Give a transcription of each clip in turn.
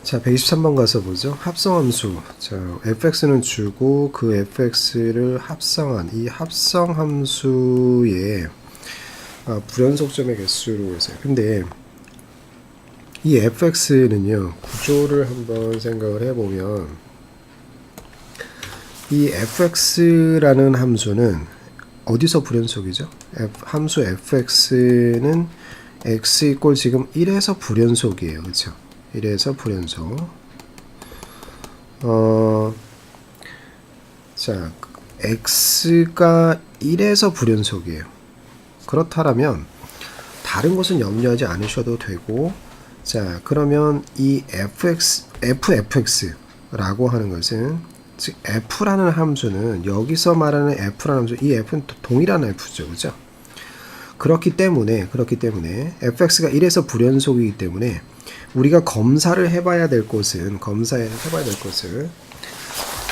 자, 123번 가서 보죠. 합성함수. 자, fx는 주고 그 fx를 합성한 이 합성함수의 불연속점의 개수로 해서요. 근데 이 fx는요, 구조를 한번 생각을 해보면 이 fx라는 함수는 어디서 불연속이죠? 함수 fx는 x 이꼴 지금 1에서 불연속이에요. 그렇죠? 1에서 불연속. 자, x가 1에서 불연속이에요. 그렇다면 다른 것은 염려하지 않으셔도 되고, 자, 그러면 이 fx라고 하는 것은, 즉 f라는 함수는 여기서 말하는 f라는 함수, 이 f는 동일한 f죠, 그죠? 그렇기 때문에 fx가 1에서 불연속이기 때문에 우리가 검사를 해봐야 될 것은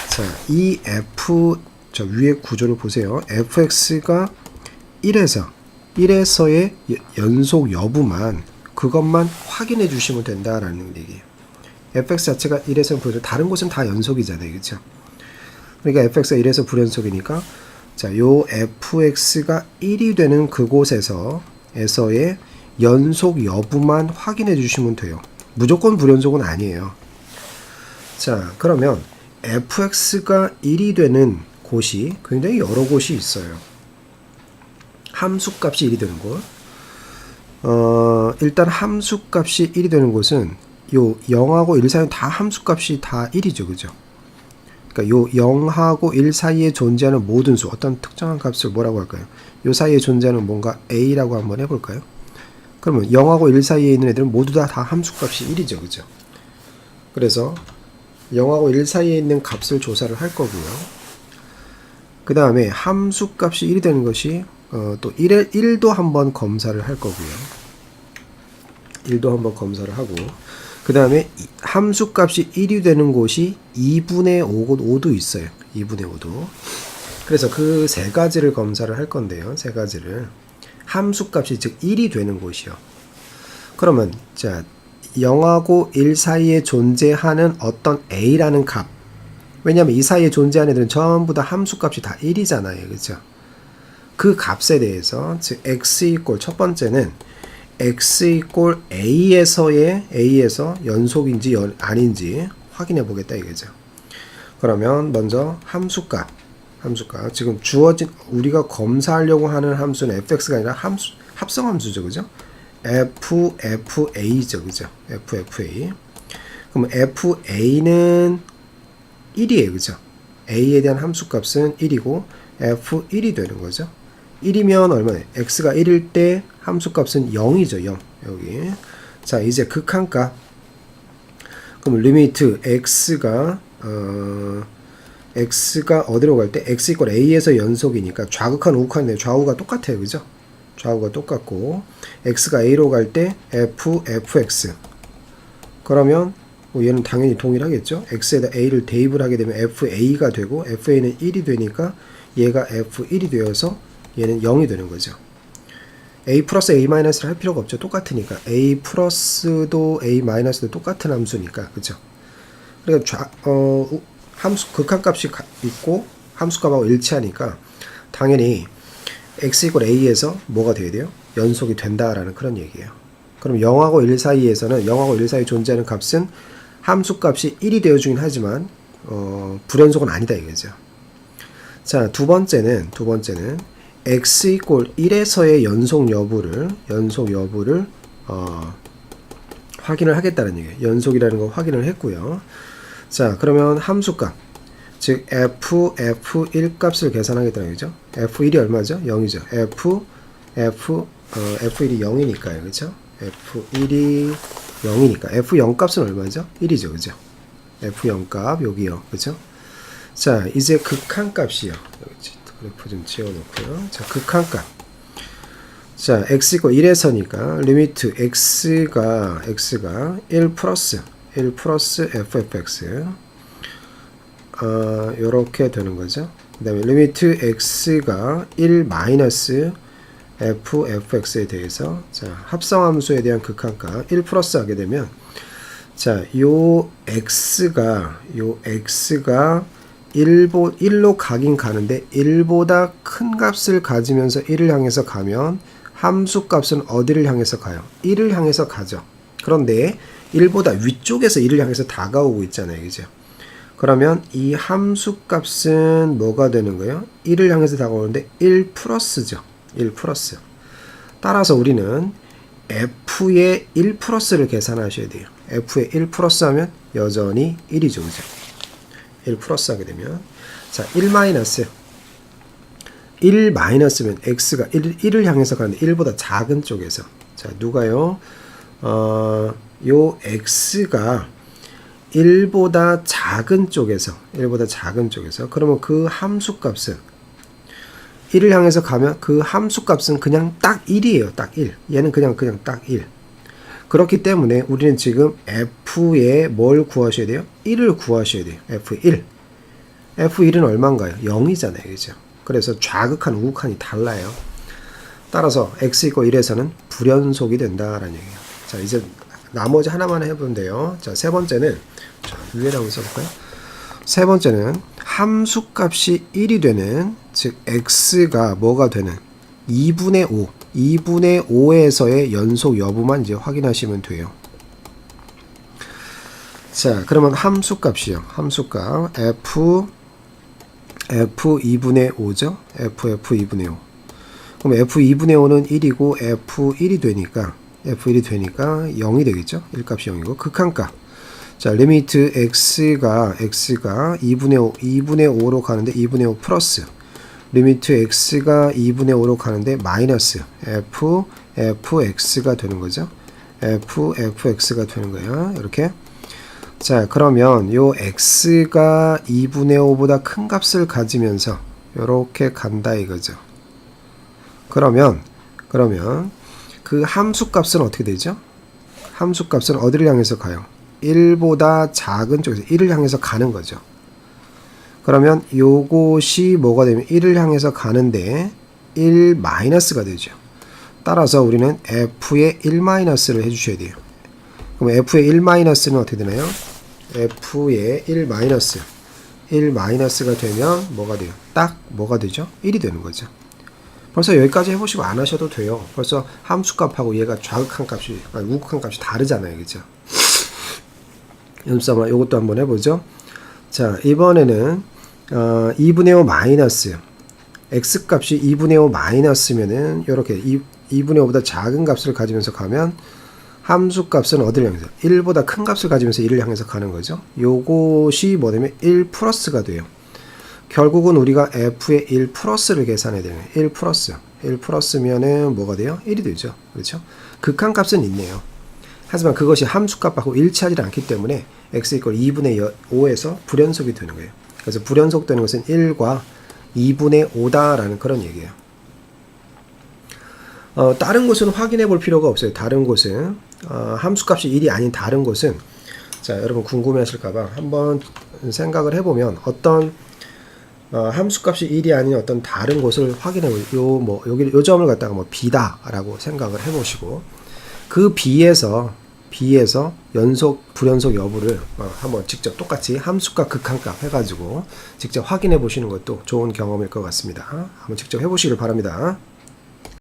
자, 이 f 저 위에 구조를 보세요. fx가 1에서의 연속 여부만 그것만 확인해 주시면 된다라는 얘기예요. fx 자체가 1에서 불연속, 다른 곳은 다 연속이잖아요, 그렇죠? 그러니까 fx가 1에서 불연속이니까 자, 요 fx가 1이 되는 그곳에서의 연속 여부만 확인해 주시면 돼요. 무조건 불연속은 아니에요. 자, 그러면 fx가 1이 되는 곳이 굉장히 여러 곳이 있어요. 함수값이 1이 되는 곳. 일단 함수값이 1이 되는 곳은 요 0하고 1 사이는 다 함수값이 다 1이죠. 그죠? 그러니까 요 0하고 1 사이에 존재하는 모든 수, 어떤 특정한 값을 뭐라고 할까요? 요 사이에 존재하는 뭔가 a라고 한번 해볼까요? 그러면 0하고 1 사이에 있는 애들은 모두 다 함수값이 1이죠. 그죠? 그래서 0하고 1 사이에 있는 값을 조사를 할 거고요. 그 다음에 함수값이 1이 되는 것이 또 1도 한번 검사를 할 거고요. 1도 한번 검사를 하고, 그 다음에 함수값이 1이 되는 곳이 2분의 5도 있어요. 2분의 5도. 그래서 그 세 가지를 검사를 할 건데요. 세 가지를. 함수값이 즉 1이 되는 곳이요. 그러면 자, 0하고 1 사이에 존재하는 어떤 a라는 값. 왜냐하면 이 사이에 존재하는 애들은 전부 다 함수값이 다 1이잖아요. 그렇죠? 그 값에 대해서 즉 x 이꼴 첫 번째는 x 이꼴 a에서 연속인지 아닌지 확인해 보겠다 이거죠. 그러면 먼저 함수값 지금 주어진 우리가 검사하려고 하는 함수는 fx가 아니라 합성함수죠. 그죠? fa죠. 그죠? fa. 그럼 fa는 1이에요. 그죠? a에 대한 함수값은 1이고 f1이 되는 거죠. 1이면 얼마나? x가 1일 때 함수값은 0이죠. 0. 여기. 자, 이제 극한값. 그럼 리미트 x가 어디로 갈 때? x 이꼴 a에서 연속이니까 좌극한 우극한데 좌우가 똑같아요. 그죠? 좌우가 똑같고 x가 a로 갈 때 fx. 그러면 얘는 당연히 동일하겠죠. x에다 a를 대입을 하게 되면 fa가 되고 fa는 1이 되니까 얘가 f1이 되어서 얘는 0이 되는 거죠. a 플러스 a 마이너스를 할 필요가 없죠. 똑같으니까. a 플러스도 a 마이너스도 똑같은 함수니까. 그죠? 그러니까 함수 극한값이 있고 함수값하고 일치하니까 당연히 x 이꼴 a에서 뭐가 돼야 돼요? 연속이 된다라는 그런 얘기예요. 그럼 0하고 1 사이에서는 0하고 1 사이에 존재하는 값은 함수값이 1이 되어주긴 하지만 불연속은 아니다 이거죠. 자, 두 번째는 x 이꼴 1에서의 연속 여부를 확인을 하겠다는 얘기예요. 연속이라는 거 확인을 했고요. 자, 그러면 함수값 즉 f1 값을 계산하겠다는 얘기죠. f1이 얼마죠? 0이죠. f1이 0이니까요. 그렇죠? f1이 0이니까 f0 값은 얼마죠? 1이죠. 그죠? f0 값 여기요. 그죠? 자, 이제 극한값이요. 그래프 좀 지워놓고요. 자, 극한값. 자, x 이거 1에서니까 리미트 x가 1 플러스 fx 요렇게 되는 거죠. 그 다음에 리미트 x가 1 마이너스 fx에 대해서 자, 합성함수에 대한 극한값 1 플러스 하게 되면 자, 요 x가 1로 가긴 가는데 1보다 큰 값을 가지면서 1을 향해서 가면 함수 값은 어디를 향해서 가요? 1을 향해서 가죠. 그런데 1보다 위쪽에서 1을 향해서 다가오고 있잖아요. 그죠? 그러면 이 함수 값은 뭐가 되는 거예요? 1을 향해서 다가오는데 1 플러스죠. 1 플러스. 따라서 우리는 f의 1 플러스를 계산하셔야 돼요. f의 1 플러스 하면 여전히 1이죠. 그죠? 1 플러스 하게 되면 자, 1 마이너스 1 마이너스면 x가 1을 향해서 가는데 1보다 작은 쪽에서 자, 누가요? 요 x가 1보다 작은 쪽에서 그러면 그 함수 값은 1을 향해서 가면 그 함수 값은 그냥 딱 1이에요. 딱 1. 얘는 그냥 딱 1. 그렇기 때문에 우리는 지금 f의 뭘 구하셔야 돼요? 1을 구하셔야 돼요. f1. f1은 얼마인가요? 0이잖아요. 그죠? 그래서 좌극한 우극한이 달라요. 따라서 x = 1에서는 불연속이 된다라는 얘기예요. 자, 이제 나머지 하나만 해보면 돼요. 자, 세 번째는 자, 위에다 한번 써볼까요? 세 번째는 함수값이 1이 되는 즉 x가 뭐가 되는 2분의 5에서의 연속 여부만 이제 확인하시면 돼요. 자, 그러면 함수값이요. 함수값 f 2분의 5죠. f 2분의 5. 그럼 f 2분의 5는 1이고 f1이 되니까 0이 되겠죠. 1값이 0이고 극한값. 자, 리미트 x가 2분의 5로 가는데 2분의 5 플러스 리미트 x가 2분의 5로 가는데 마이너스 fx가 되는 거죠. fx가 되는 거예요. 이렇게. 자, 그러면 요 x가 2분의 5보다 큰 값을 가지면서 이렇게 간다 이거죠. 그러면 그 함수 값은 어떻게 되죠? 함수 값은 어디를 향해서 가요? 1보다 작은 쪽에서 1을 향해서 가는 거죠. 그러면 요것이 뭐가 되면 1을 향해서 가는데 1 마이너스가 되죠. 따라서 우리는 f의 1 마이너스를 해주셔야 돼요. 그럼 f의 1 마이너스는 어떻게 되나요? f의 1 마이너스가 되면 뭐가 돼요? 딱 뭐가 되죠? 1이 되는 거죠. 벌써 여기까지 해보시고 안 하셔도 돼요. 벌써 함수값하고 얘가 좌극한 값이 우극한 값이 다르잖아요. 그죠? 연습삼아 이것도 한번 해보죠. 자, 이번에는 2분의 5 마이너스 x값이 2분의 5 마이너스면은 이렇게 2분의 5보다 작은 값을 가지면서 가면 함수값은 어디를 향해서 1보다 큰 값을 가지면서 1을 향해서 가는 거죠. 요것이 뭐냐면 1 플러스가 돼요. 결국은 우리가 f의 1 플러스를 계산해야 되는 1 플러스면은 뭐가 돼요? 1이 되죠. 그렇죠? 극한값은 있네요. 하지만 그것이 함수값하고 일치하지 않기 때문에 x = 2분의 5에서 불연속이 되는 거예요. 그래서 불연속되는 것은 1과 2분의 5다라는 그런 얘기예요. 다른 곳은 확인해 볼 필요가 없어요. 다른 곳은 함수값이 1이 아닌 다른 곳은 자, 여러분 궁금해하실까봐 한번 생각을 해보면 어떤 함수값이 1이 아닌 어떤 다른 곳을 확인해 보세요. 요 점을 갖다가 뭐 b다라고 생각을 해보시고 그 b에서 연속 불연속 여부를 한번 직접 똑같이 함수값 극한값 해가지고 직접 확인해 보시는 것도 좋은 경험일 것 같습니다. 한번 직접 해보시길 바랍니다.